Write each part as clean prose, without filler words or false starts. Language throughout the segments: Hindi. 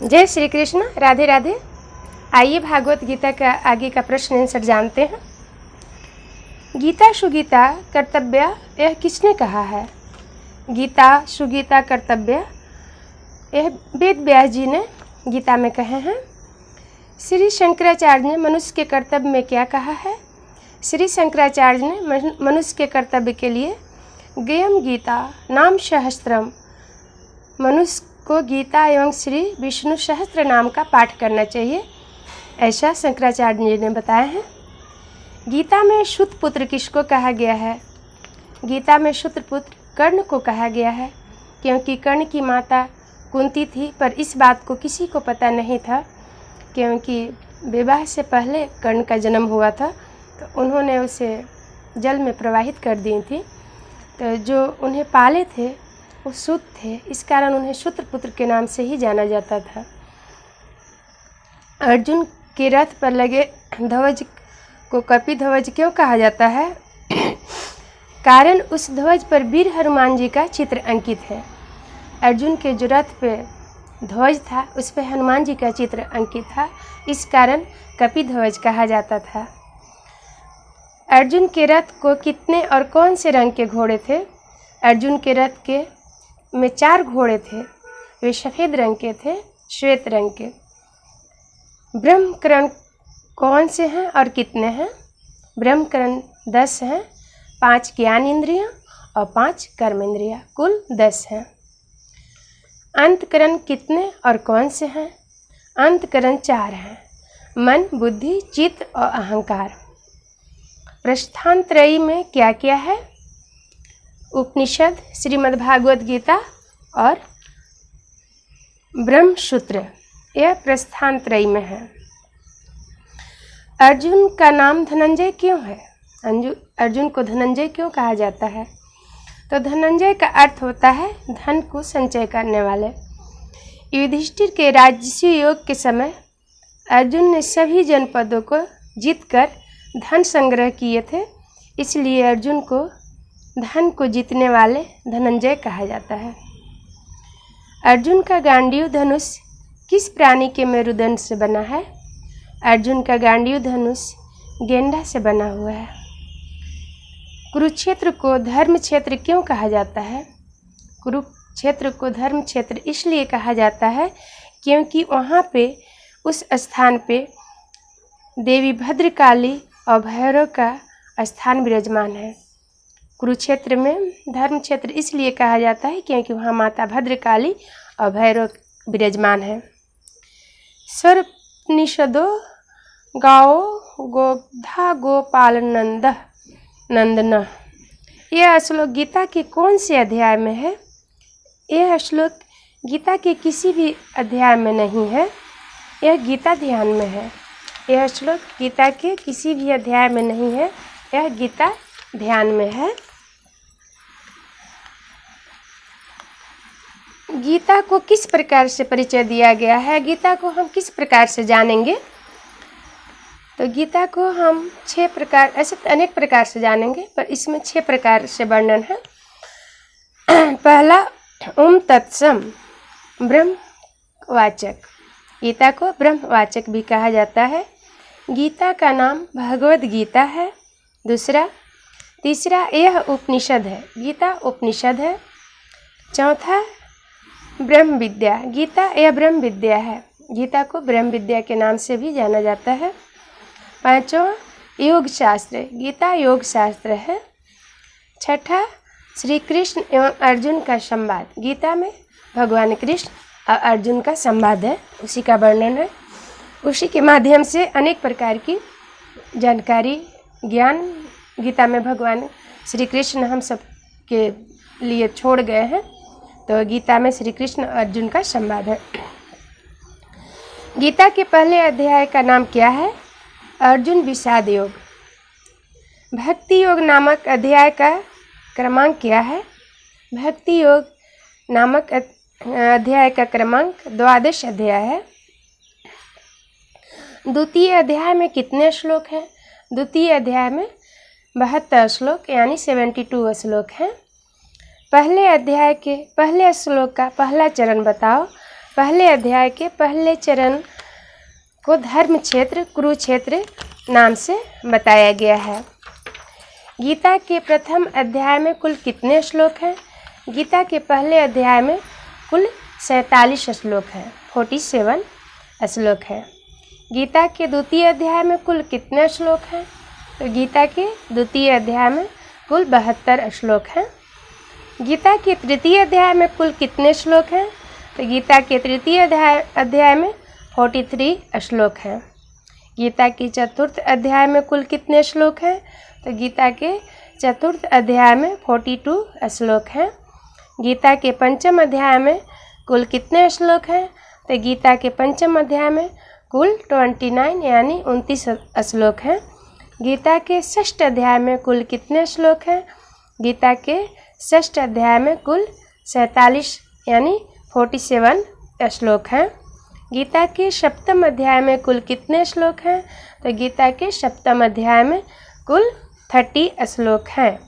जय श्री कृष्ण, राधे राधे। आइए भागवत गीता का आगे का प्रश्न आंसर जानते हैं। गीता सुगीता कर्तव्य, यह किसने कहा है? गीता सुगीता कर्तव्य, यह वेद व्यास जी ने गीता में कहे हैं। श्री शंकराचार्य ने मनुष्य के कर्तव्य में क्या कहा है? श्री शंकराचार्य ने मनुष्य के कर्तव्य के लिए गयम गीता नाम सहस्त्रम, मनुष्य को गीता एवं श्री विष्णु सहस्त्र नाम का पाठ करना चाहिए, ऐसा शंकराचार्य जी ने बताया है। गीता में सूत पुत्र किसको कहा गया है? गीता में सूत पुत्र कर्ण को कहा गया है, क्योंकि कर्ण की माता कुंती थी, पर इस बात को किसी को पता नहीं था, क्योंकि विवाह से पहले कर्ण का जन्म हुआ था, तो उन्होंने उसे जल में प्रवाहित कर दी थी। तो जो उन्हें पाले थे वो सूत थे, इस कारण उन्हें सूत्रपुत्र के नाम से ही जाना जाता था। अर्जुन के रथ पर लगे ध्वज को कपि ध्वज क्यों कहा जाता है? कारण उस ध्वज पर वीर हनुमान जी का चित्र अंकित है। अर्जुन के जो रथ पे ध्वज था उस पर हनुमान जी का चित्र अंकित था, इस कारण कपि ध्वज कहा जाता था। अर्जुन के रथ को कितने और कौन से रंग के घोड़े थे? अर्जुन के रथ के में 4 घोड़े थे, वे सफ़ेद रंग के थे, श्वेत रंग के। ब्रह्मकरण कौन से हैं और कितने हैं? ब्रह्मकरण 10 हैं, 5 ज्ञान इंद्रियां और 5 कर्म इंद्रियां, कुल 10 हैं। अंतकरण कितने और कौन से हैं? अंतकरण 4 हैं, मन, बुद्धि, चित्त और अहंकार। प्रस्थानत्रयी में क्या क्या है? उपनिषद, श्रीमद्भागवत गीता और ब्रह्मसूत्र, यह प्रस्थानत्रयी में है। अर्जुन का नाम धनंजय क्यों है? अर्जुन को धनंजय क्यों कहा जाता है? तो धनंजय का अर्थ होता है धन को संचय करने वाले। युधिष्ठिर के राजसी योग के समय अर्जुन ने सभी जनपदों को जीतकर धन संग्रह किए थे, इसलिए अर्जुन को धन को जीतने वाले धनंजय कहा जाता है। अर्जुन का गांडीव धनुष किस प्राणी के मेरुदंड से बना है? अर्जुन का गांडीव धनुष गेंडा से बना हुआ है। कुरुक्षेत्र को धर्म क्षेत्र क्यों कहा जाता है? कुरुक्षेत्र को धर्म क्षेत्र इसलिए कहा जाता है क्योंकि वहाँ पे उस स्थान पे देवी भद्रकाली और भैरव का स्थान विराजमान है। कुरुक्षेत्र में धर्म क्षेत्र इसलिए कहा जाता है क्योंकि वहाँ माता भद्रकाली और भैरव विराजमान है। सर्वनिषदो गाओ गोधा गोपाल नंदन, यह श्लोक गीता के कौन से अध्याय में है? यह श्लोक गीता के किसी भी अध्याय में नहीं है, यह गीता ध्यान में है। यह श्लोक गीता के किसी भी अध्याय में नहीं है, यह गीता ध्यान में है। गीता को किस प्रकार से परिचय दिया गया है? गीता को हम किस प्रकार से जानेंगे? तो गीता को हम 6 प्रकार, ऐसे तो अनेक प्रकार से जानेंगे, पर इसमें 6 प्रकार से वर्णन है। पहला, ओम तत्सम, ब्रह्मवाचक। गीता को ब्रह्मवाचक भी कहा जाता है। गीता का नाम भगवद गीता है। तीसरा, यह उपनिषद है, गीता उपनिषद है। चौथा, ब्रह्म विद्या, गीता यह ब्रह्म विद्या है, गीता को ब्रह्म विद्या के नाम से भी जाना जाता है। 5वां, योग शास्त्र, गीता योग शास्त्र है। 6ठा, श्री कृष्ण एवं अर्जुन का संवाद, गीता में भगवान कृष्ण और अर्जुन का संवाद है, उसी का वर्णन है। उसी के माध्यम से अनेक प्रकार की जानकारी, ज्ञान गीता में भगवान श्री कृष्ण हम सब के लिए छोड़ गए हैं। तो गीता में श्री कृष्ण और अर्जुन का संवाद है। गीता के पहले अध्याय का नाम क्या है? अर्जुन विषाद योग। भक्ति योग नामक अध्याय का क्रमांक क्या है? भक्ति योग नामक अध्याय का क्रमांक 12 अध्याय है। द्वितीय अध्याय में कितने श्लोक हैं? द्वितीय अध्याय में 72 श्लोक यानी 72 श्लोक हैं। पहले अध्याय के पहले श्लोक का पहला चरण बताओ। पहले अध्याय के पहले चरण को धर्म क्षेत्र कुरुक्षेत्र नाम से बताया गया है। गीता के प्रथम अध्याय में कुल कितने श्लोक हैं? गीता के पहले अध्याय में कुल 47 श्लोक हैं, 47 श्लोक हैं। गीता के द्वितीय अध्याय में कुल कितने श्लोक हैं? तो गीता के द्वितीय अध्याय में कुल 72 श्लोक हैं। गीता के तृतीय अध्याय में कुल कितने श्लोक हैं? तो गीता के तृतीय अध्याय में 43 श्लोक हैं। गीता की चतुर्थ अध्याय में कुल कितने श्लोक हैं? तो गीता के चतुर्थ अध्याय में 42 श्लोक हैं। गीता के पंचम अध्याय में कुल कितने श्लोक हैं? तो गीता के पंचम अध्याय में कुल 29 यानी 29 श्लोक हैं। गीता के षष्ठ अध्याय में कुल कितने श्लोक हैं? गीता के षष्ठ अध्याय में कुल 47 यानी 47 श्लोक हैं। गीता के सप्तम अध्याय में कुल कितने श्लोक हैं? तो गीता के सप्तम अध्याय में कुल 30 श्लोक हैं।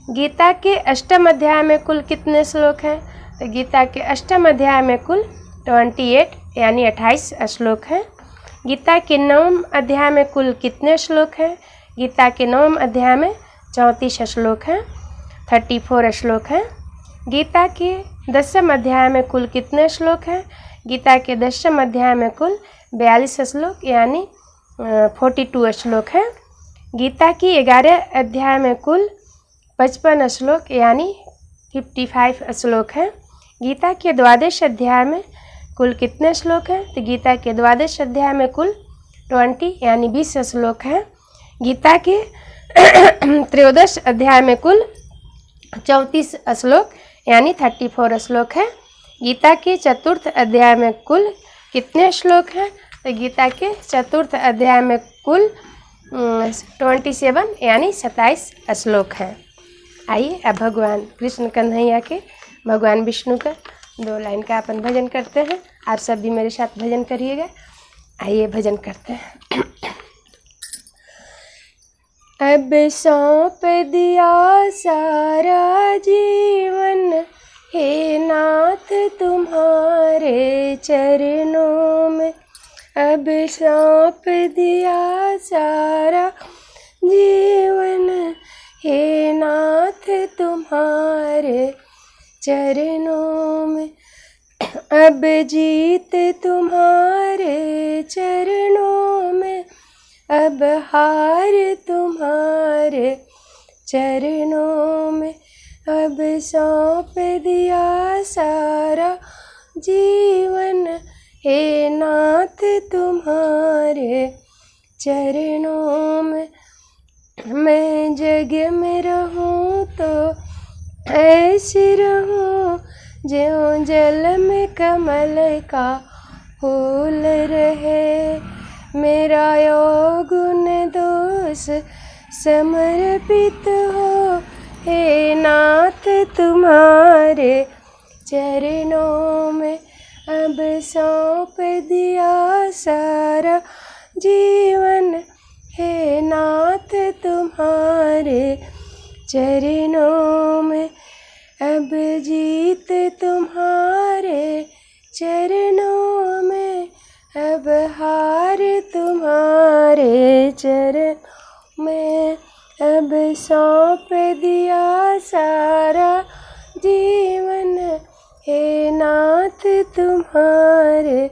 गीता के अष्टम अध्याय में कुल कितने श्लोक हैं? तो गीता के अष्टम अध्याय में कुल 28 यानी 28 श्लोक हैं। गीता के नवम अध्याय में कुल कितने श्लोक हैं? गीता के नवम अध्याय में 34 श्लोक हैं, 34 श्लोक हैं। गीता के दसम अध्याय में कुल कितने श्लोक हैं? गीता के दसम अध्याय में कुल 42 श्लोक यानी 42 श्लोक हैं। गीता की 11 अध्याय में कुल 55 श्लोक यानी 55 श्लोक हैं। गीता के द्वादश अध्याय में कुल कितने श्लोक हैं? तो गीता के द्वादश अध्याय में कुल 20 यानी 20 श्लोक हैं। गीता के त्रयोदश अध्याय में कुल 34 श्लोक यानी 34 श्लोक है। गीता के चतुर्थ अध्याय में कुल कितने श्लोक हैं? तो गीता के चतुर्थ अध्याय में कुल 27 यानी 27 श्लोक हैं। आइए अब भगवान कृष्ण कन्हैया के भगवान विष्णु का 2 लाइन का अपन भजन करते हैं। आप सब भी मेरे साथ भजन करिएगा। आइए भजन करते हैं। अब सौंप दिया सारा जीवन, हे नाथ तुम्हारे चरणों में। अब सौंप दिया सारा जीवन, हे नाथ तुम्हारे चरणों में। अब जीत तुम्हारे चरणों में, अब हार तुम्हारे चरणों में। अब सौंप दिया सारा जीवन, हे नाथ तुम्हारे चरणों में। मैं जग में रहूं तो ऐसे रहूं, ज्यों जल में कमल का फूल रहे। मेरा गुण दोष समर्पित हो, हे नाथ तुम्हारे चरणों में। अब सौंप दिया सारा जीवन, हे नाथ तुम्हारे चरणों में। अब जीत तुम्हारे चरणों में, अब हार तुम्हारे चरण में। अब सौंप दिया सारा जीवन, हे नाथ तुम्हारे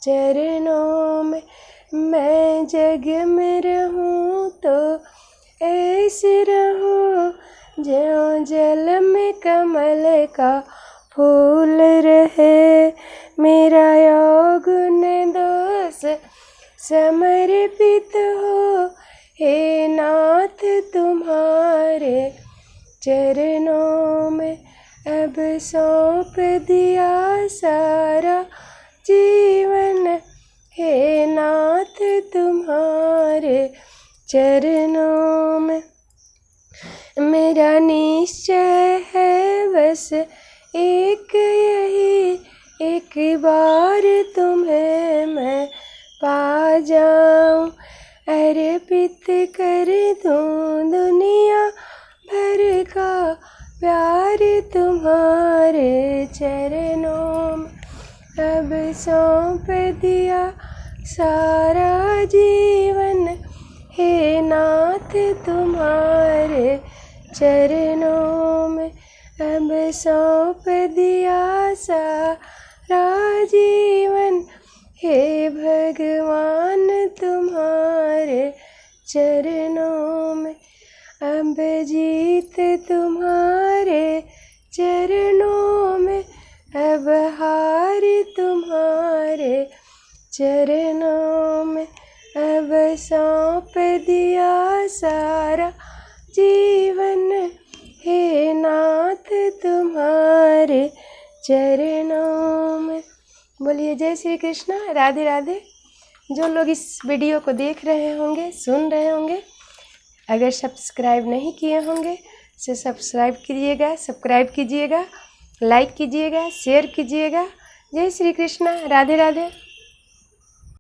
चरणों में। मैं जग में रहूं तो ऐसे रहूं, ज्यों जल में कमल का फूल रहे। मेरा गुण दोष समर्पित हो, हे नाथ तुम्हारे चरणों में। अब सौंप दिया सारा जीवन, हे नाथ तुम्हारे चरणों में। मेरा निश्चय है बस एक यही, एक बार तुम्हें मैं पा जाऊं। अर्पित कर दूं दुनिया भर का प्यार तुम्हारे चरणों में। अब अब सौंप दिया सारा जीवन, हे नाथ तुम्हारे चरणों में। अब सौंप दिया सारा जीवन, हे भगवान तुम्हारे चरणों में। अब जीत तुम्हारे चरणों में, अब हार तुम्हारे चरणों में। अब सौंप दिया सारा जीवन, हे नाथ तुम्हारे चरणों में। बोलिए जय श्री कृष्णा, राधे राधे। जो लोग इस वीडियो को देख रहे होंगे, सुन रहे होंगे, अगर सब्सक्राइब नहीं किए होंगे तो सब्सक्राइब कीजिएगा, लाइक कीजिएगा, शेयर कीजिएगा। जय श्री कृष्णा, राधे राधे।